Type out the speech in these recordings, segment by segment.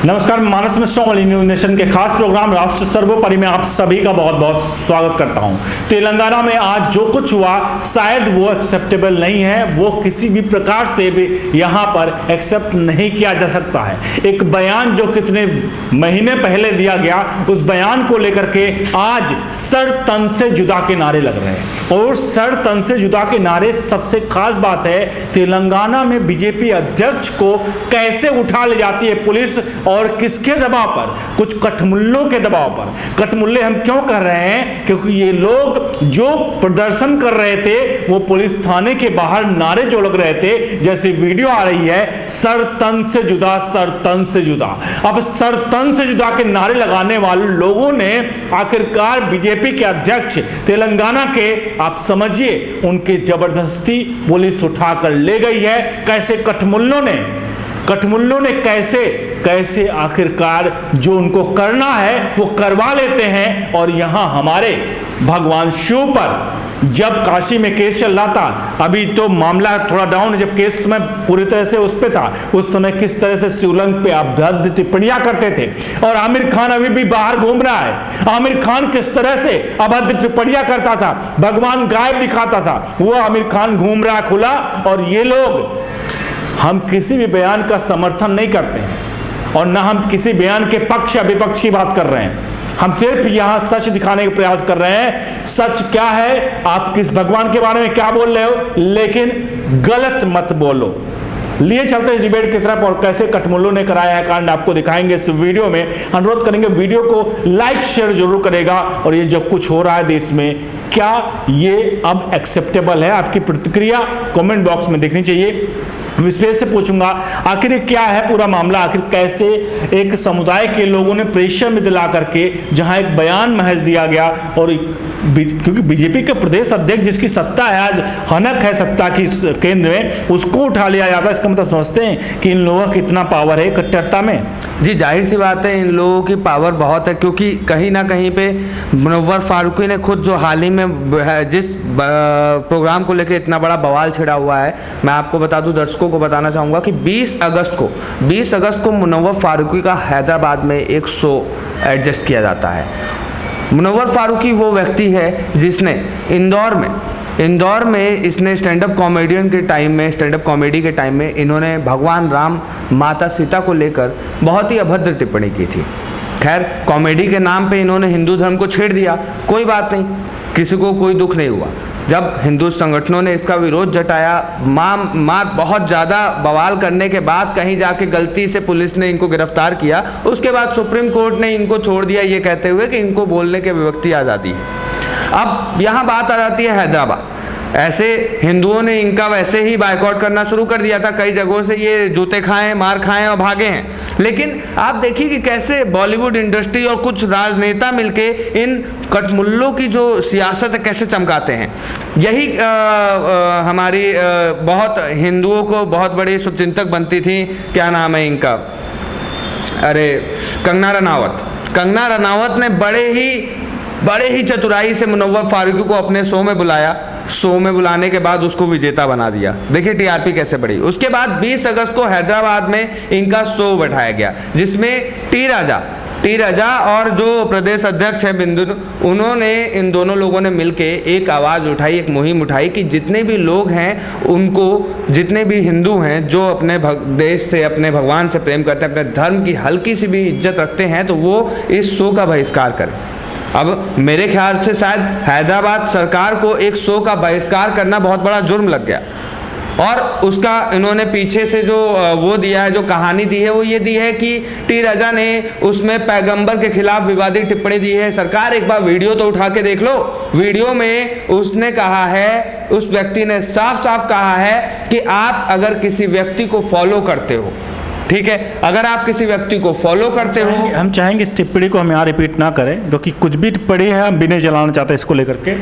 नमस्कार, मानस Mishra all news nation के खास प्रोग्राम राष्ट्र सर्वोपरि में आप सभी का बहुत बहुत स्वागत करता हूं। तेलंगाना में आज जो कुछ हुआ शायद वो एक्सेप्टेबल नहीं है, वो किसी भी प्रकार से भी यहां पर एक्सेप्ट नहीं किया जा सकता है। एक बयान जो कितने महीने पहले दिया गया, उस बयान को लेकर के आज सर तन से जुदा के नारे लग रहे हैं। और सर तन से जुदा के नारे, सबसे खास बात है तेलंगाना में बीजेपी अध्यक्ष को कैसे उठा ले जाती है पुलिस, और किसके दबाव पर? कुछ कठमुल्लों के दबाव पर। कठमुल्ले हम क्यों कर रहे हैं? क्योंकि ये लोग जो प्रदर्शन कर रहे थे वो पुलिस थाने के बाहर नारे जो लग रहे थे, जैसे वीडियो आ रही है, सर तन से जुदा, सर तन से जुदा। अब सर तन से जुदा के नारे लगाने वाले लोगों ने आखिरकार बीजेपी के अध्यक्ष तेलंगाना के, आप समझिए, उनके जबरदस्ती पुलिस उठाकर ले गई है। कैसे कठमुल्लों ने कैसे आखिरकार जो उनको करना है वो करवा लेते हैं। और यहां हमारे भगवान शिव पर जब काशी में केस चल रहा था, अभी तो मामला थोड़ा डाउन है, जब केस में पूरी तरह से उस पे था, उस समय किस तरह से शिवलिंग पे अभद्र टिप्पणियां करते थे। और आमिर खान अभी भी बाहर घूम रहा है। आमिर खान किस तरह से अभद्र टिप्पणियां करता था, भगवान गायब दिखाता था, वो आमिर खान घूम रहा खुला। और ये लोग, हम किसी भी बयान का समर्थन नहीं करते हैं और ना हम किसी बयान के पक्ष या विपक्ष की बात कर रहे हैं। हम सिर्फ यहां सच दिखाने का प्रयास कर रहे हैं। सच क्या है, आप किस भगवान के बारे में क्या बोल रहे हो, लेकिन गलत मत बोलो। लिए चलते हैं डिबेट की तरफ, और कैसे कठमुल्लों ने कराया है कांड आपको दिखाएंगे इस वीडियो में। अनुरोध करेंगे वीडियो को लाइक शेयर जरूर करेगा। और ये जब कुछ हो रहा है देश में, क्या ये अब एक्सेप्टेबल है? आपकी प्रतिक्रिया कमेंट बॉक्स में देखनी चाहिए। विशेष से पूछूंगा आखिर क्या है पूरा मामला, आखिर कैसे एक समुदाय के लोगों ने प्रेशर में दिला करके जहां एक बयान महज दिया गया, और क्योंकि बीजेपी के प्रदेश अध्यक्ष जिसकी सत्ता है, आज हनक है सत्ता की केंद्र में, उसको उठा लिया जाता है। इसका मतलब समझते हैं कि इन लोगों का कितना पावर है कट्टरता में। जी, जाहिर सी बात है, इन लोगों की पावर बहुत है, क्योंकि कहीं ना कहीं पे मुनव्वर फारूकी ने खुद जो हाल ही में जिस प्रोग्राम को लेकर इतना बड़ा बवाल छिड़ा हुआ है, मैं आपको बता दूं, दर्शकों को बताना चाहूँगा कि 20 अगस्त को मुनव्वर फारूकी का हैदराबाद में एक शो एडजस्ट किया जाता है। मुनव्वर फारूकी वो व्यक्ति है जिसने इंदौर में इसने स्टैंड अप कॉमेडी के टाइम में इन्होंने भगवान राम, माता सीता को लेकर बहुत ही अभद्र टिप्पणी की थी। खैर, कॉमेडी के नाम पे इन्होंने हिंदू धर्म को छेड़ दिया, कोई बात नहीं, किसी को कोई दुख नहीं हुआ। जब हिंदू संगठनों ने इसका विरोध जताया, बहुत ज़्यादा बवाल करने के बाद कहीं जाके गलती से पुलिस ने इनको गिरफ्तार किया। उसके बाद सुप्रीम कोर्ट ने इनको छोड़ दिया, ये कहते हुए कि इनको बोलने की व्यक्ति आज़ादी है। अब यहाँ बात आ जाती है हैदराबाद। ऐसे हिंदुओं ने इनका वैसे ही बायकॉट करना शुरू कर दिया था, कई जगहों से ये जूते खाएं, मार खाएं और भागे हैं। लेकिन आप देखिए कि कैसे बॉलीवुड इंडस्ट्री और कुछ राजनेता मिलके इन कठमुल्लों की जो सियासत है कैसे चमकाते हैं। यही हमारी बहुत हिंदुओं को बहुत बड़ी शुभचिंतक बनती थी, क्या नाम है इनका, अरे कंगना रनावत ने बड़े ही चतुराई से मुनव्वर फारूकी को अपने शो में बुलाया। शो में बुलाने के बाद उसको विजेता बना दिया। देखिए टीआरपी कैसे बढ़ी। उसके बाद 20 अगस्त को हैदराबाद में इनका शो बैठाया गया, जिसमें टी राजा और जो प्रदेश अध्यक्ष है बिंदु, उन्होंने, इन दोनों लोगों ने मिलके एक आवाज़ उठाई, एक मुहिम उठाई कि जितने भी लोग हैं उनको, जितने भी हिंदू हैं जो अपने देश से, अपने भगवान से प्रेम करते हैं, अपने धर्म की हल्की सी भी इज्जत रखते हैं, तो वो इस शो का बहिष्कार करें। अब मेरे ख्याल से शायद हैदराबाद सरकार को एक शो का बहिष्कार करना बहुत बड़ा जुर्म लग गया। और उसका इन्होंने पीछे से जो वो दिया है, जो कहानी दी है, वो ये दी है कि टी राजा ने उसमें पैगंबर के खिलाफ विवादित टिप्पणी दी है। सरकार एक बार वीडियो तो उठा के देख लो। वीडियो में उसने कहा है, उस व्यक्ति ने साफ साफ कहा है कि आप अगर किसी व्यक्ति को फॉलो करते हो, ठीक है, अगर आप किसी व्यक्ति को फॉलो करते हो, हम चाहेंगे इस टिप्पणी को हम यहाँ रिपीट ना करें, क्योंकि कुछ भी टिप्पणी है हम भी नहीं चलाना चाहते इसको लेकर के।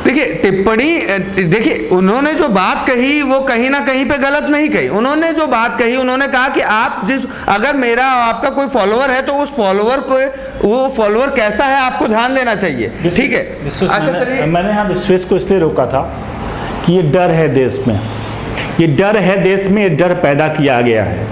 देखिए टिप्पणी, देखिए उन्होंने जो बात कही वो कहीं ना कहीं पे गलत नहीं कही। उन्होंने जो बात कही, उन्होंने कहा कि आप अगर मेरा आपका कोई फॉलोवर है तो उस फॉलोवर को, वो फॉलोवर कैसा है आपको ध्यान देना चाहिए, ठीक है। अच्छा चलिए, मैंने यहाँ विश्वेश को इसलिए रोका था कि ये डर है देश में, ये डर पैदा किया गया है।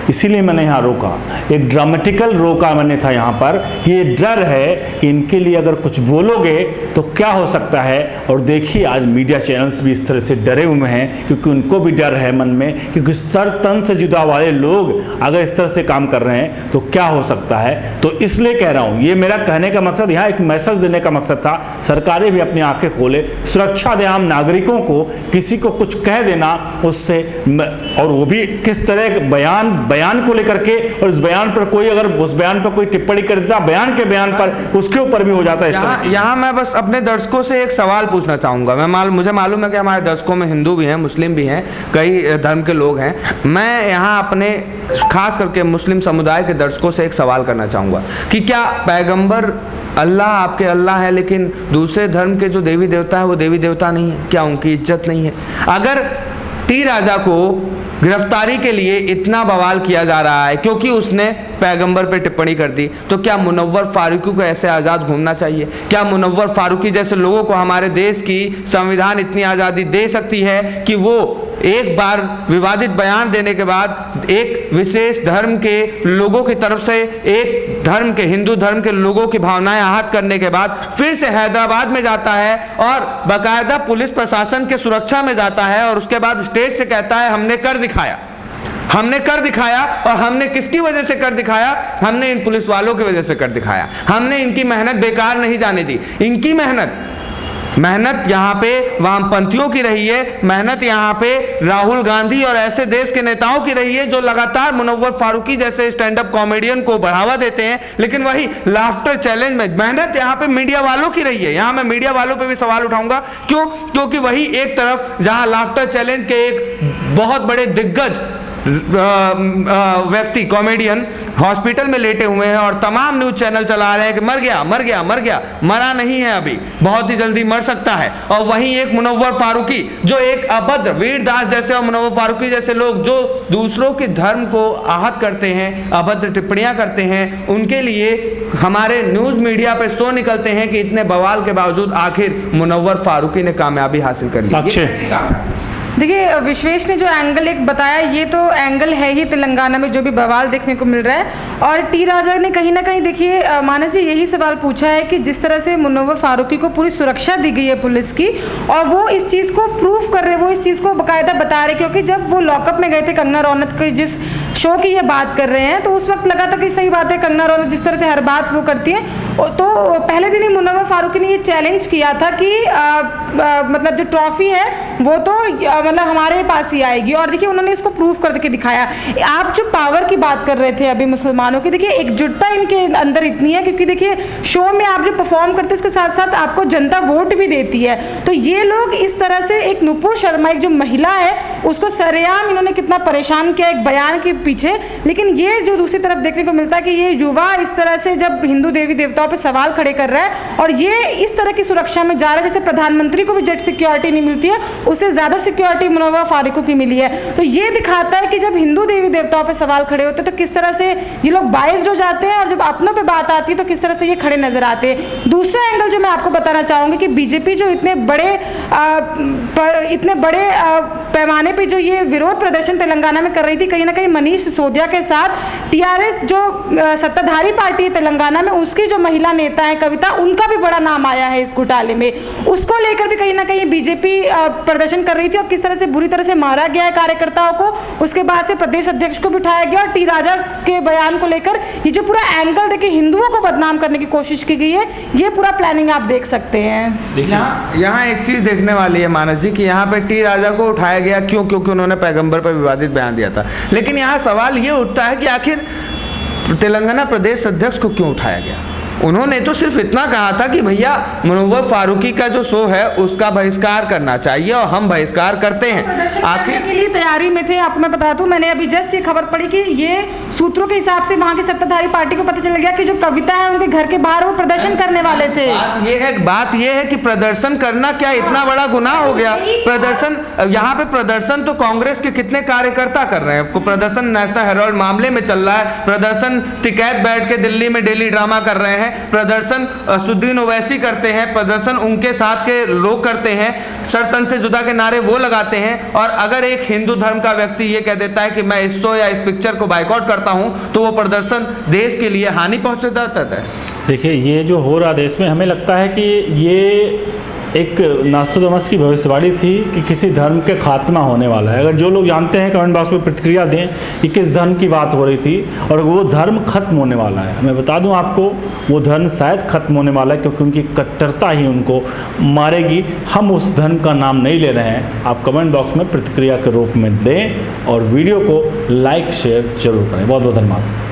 इसीलिए मैंने यहाँ रोका, एक ड्रामेटिकल रोका मैंने था यहाँ पर कि ये डर है कि इनके लिए अगर कुछ बोलोगे तो क्या हो सकता है। और देखिए आज मीडिया चैनल्स भी इस तरह से डरे हुए हैं क्योंकि उनको भी डर है मन में, क्योंकि सर तन से जुदा वाले लोग अगर इस तरह से काम कर रहे हैं तो क्या हो सकता है। तो इसलिए कह रहा हूँ, ये मेरा कहने का मकसद, यहाँ एक मैसेज देने का मकसद था, सरकारें भी अपनी आंखें खोले, सुरक्षा दे आम नागरिकों को। किसी को कुछ कह देना उससे, और वो भी किस तरह बयान को लेकर के, और उस बयान पर कोई अगर उस बयान पर कोई टिप्पणी कर देता बयान के बयान पर, उसके ऊपर भी हो जाता है। यहाँ मैं बस अपने दर्शकों से एक सवाल पूछना चाहूँगा। मुझे मालूम है कि हमारे दर्शकों में हिंदू भी हैं, मुस्लिम भी हैं, कई धर्म के लोग हैं। मैं यहाँ अपने खास करके मुस्लिम समुदाय के दर्शकों से एक सवाल करना चाहूँगा कि क्या पैगंबर अल्लाह आपके अल्लाह है, लेकिन दूसरे धर्म के जो देवी देवता है वो देवी देवता नहीं है? क्या उनकी इज्जत नहीं है? अगर टी राजा को गिरफ्तारी के लिए इतना बवाल किया जा रहा है क्योंकि उसने पैगंबर पे टिप्पणी कर दी, तो क्या मुनव्वर फारूकी को ऐसे आज़ाद घूमना चाहिए? क्या मुनव्वर फारूकी जैसे लोगों को हमारे देश की संविधान इतनी आज़ादी दे सकती है कि वो एक बार विवादित बयान देने के बाद एक विशेष धर्म के लोगों की तरफ से, एक धर्म के, हिंदू धर्म के लोगों की भावनाएं आहत करने के बाद फिर से हैदराबाद में जाता है और बाकायदा पुलिस प्रशासन के सुरक्षा में जाता है और उसके बाद स्टेज से कहता है हमने कर दिखाया, हमने कर दिखाया। और हमने किसकी वजह से कर दिखाया? हमने इन पुलिस वालों की वजह से कर दिखाया। हमने इनकी मेहनत बेकार नहीं जाने दी। इनकी मेहनत यहाँ पे वामपंथियों की रही है, मेहनत यहाँ पे राहुल गांधी और ऐसे देश के नेताओं की रही है जो लगातार मुनव्वर फारूकी जैसे स्टैंड अप कॉमेडियन को बढ़ावा देते हैं। लेकिन वही लाफ्टर चैलेंज में मेहनत यहाँ पे मीडिया वालों की रही है। यहाँ मैं मीडिया वालों पे भी सवाल उठाऊंगा, क्यों? क्योंकि वही एक तरफ जहाँ लाफ्टर चैलेंज के एक बहुत बड़े दिग्गज व्यक्ति, कॉमेडियन हॉस्पिटल में लेटे हुए हैं और तमाम न्यूज चैनल चला रहे हैं कि मर गया मर गया मर गया, मरा नहीं है, अभी बहुत ही जल्दी मर सकता है। और वहीं एक मुनव्वर फारूकी जो एक अभद्र, वीरदास जैसे और मुनव्वर फारूकी जैसे लोग जो दूसरों के धर्म को आहत करते हैं, अभद्र टिप्पणियां करते हैं, उनके लिए हमारे न्यूज मीडिया पे शो निकलते हैं कि इतने बवाल के बावजूद आखिर मुनव्वर फारूकी ने कामयाबी हासिल कर ली। देखिए, विश्वेश ने जो एंगल एक बताया, ये तो एंगल है ही तेलंगाना में जो भी बवाल देखने को मिल रहा है। और टी राजा ने कहीं ना कहीं, देखिए मानस जी, यही सवाल पूछा है कि जिस तरह से मुनव्वर फारूकी को पूरी सुरक्षा दी गई है पुलिस की, और वो इस चीज़ को प्रूफ कर रहे, वो इस चीज़ को बाकायदा बता रहे, क्योंकि जब वो लॉकअप में गए थे, कंगना रनौत के जिस शो की ये बात कर रहे हैं, तो उस वक्त लगा था कि सही बात है, कंगना रनौत जिस तरह से हर बात वो करती है, तो पहले दिन ही मुनव्वर फारूकी ने ये चैलेंज किया था कि मतलब जो ट्रॉफी है वो तो मतलब हमारे पास ही आएगी। और देखिए उन्होंने इसको प्रूफ करके दिखाया। आप जो पावर की बात कर रहे थे अभी मुसलमानों की, देखिए एकजुटता इनके अंदर इतनी है, क्योंकि देखिए शो में आप जो परफॉर्म करते हैं उसके साथ साथ आपको जनता वोट भी देती है। तो ये लोग इस तरह से, एक नुपुर शर्मा एक जो महिला है उसको सरेआम इन्होंने कितना परेशान किया एक बयान के पीछे। लेकिन ये जो दूसरी तरफ देखने को मिलता है कि ये युवा इस तरह से जब हिंदू देवी देवताओं पर सवाल खड़े कर रहा है और ये इस तरह की सुरक्षा में जा रहा है, जैसे प्रधानमंत्री को भी जेट सिक्योरिटी नहीं मिलती है, उससे ज़्यादा सिक्योरिटी मुनव्वर फारूकी की मिली है। तो ये दिखाता है कि जब हिंदू देवी देवताओं पे सवाल खड़े होते हैं तो किस तरह से ये लोग बाइस्ड हो जाते हैं, और जब अपनों पे बात आती है तो किस तरह से ये खड़े नजर आते हैं। दूसरा एंगल जो मैं आपको बताना चाहूँगी कि बीजेपी जो इतने बड़े पैमाने पे जो ये विरोध प्रदर्शन तेलंगाना में कर रही थी, कहीं ना कहीं मनीष सिसोदिया के साथ टीआरएस जो सत्ताधारी पार्टी है तेलंगाना में, उसकी जो महिला नेता है कविता, उनका भी बड़ा नाम आया है इस घोटाले में। उसको लेकर भी कहीं ना कहीं बीजेपी प्रदर्शन कर रही थी और किस तरह से बुरी तरह से मारा गया है कार्यकर्ताओं को। उसके बाद से प्रदेश अध्यक्ष को बिठाया गया और टी राजा के बयान को लेकर ये जो पूरा एंगल देखिए हिंदुओं को बदनाम करने की कोशिश की गई है, ये पूरा प्लानिंग आप देख सकते हैं। यहाँ एक चीज देखने वाली है मानस जी कि यहाँ पे टी राजा को उठाया गया क्यों? क्योंकि उन्होंने पैगंबर पर विवादित बयान दिया था। लेकिन यहाँ सवाल ये उठता है कि आखिर तेलंगाना प्रदेश अध्यक्ष को क्यों उठाया गया? उन्होंने तो सिर्फ इतना कहा था कि भैया मुनव्वर फारूकी का जो शो है उसका बहिष्कार करना चाहिए और हम बहिष्कार करते हैं। आखिर के लिए तैयारी में थे। आपको मैं बता दूं, मैंने अभी जस्ट ये खबर पढ़ी कि ये सूत्रों के हिसाब से वहां की सत्ताधारी पार्टी को पता चल गया कि जो कविता है उनके घर के बाहर वो प्रदर्शन करने वाले थे। बात ये है कि प्रदर्शन करना क्या इतना बड़ा गुनाह हो गया? प्रदर्शन, यहाँ पे प्रदर्शन तो कांग्रेस के कितने कार्यकर्ता कर रहे हैं। प्रदर्शन नेशनल हेराल्ड मामले में चल रहा है, प्रदर्शन टिकैत बैठ के दिल्ली में डेली ड्रामा कर रहे हैं, हैं, प्रदर्शन असदुद्दीन ओवैसी करते हैं, प्रदर्शन उनके साथ के लोग करते हैं, सर तन से जुदा के नारे वो लगाते हैं। और अगर एक हिंदू धर्म का व्यक्ति ये कह देता है कि मैं इस शो या इस पिक्चर को बाइकआउट करता हूं, तो वो प्रदर्शन देश के लिए हानि पहुंचाता है। देखिए, ये जो हो रहा देश में, हमें लगता है कि ये एक नास्ट्रोडामस की भविष्यवाणी थी कि किसी धर्म के खात्मा होने वाला है। अगर जो लोग जानते हैं कमेंट बॉक्स में प्रतिक्रिया दें कि किस धर्म की बात हो रही थी और वो धर्म खत्म होने वाला है। मैं बता दूं आपको, वो धर्म शायद खत्म होने वाला है क्योंकि उनकी कट्टरता ही उनको मारेगी। हम उस धर्म का नाम नहीं ले रहे हैं। आप कमेंट बॉक्स में प्रतिक्रिया के रूप में दें और वीडियो को लाइक शेयर जरूर करें। बहुत बहुत धन्यवाद।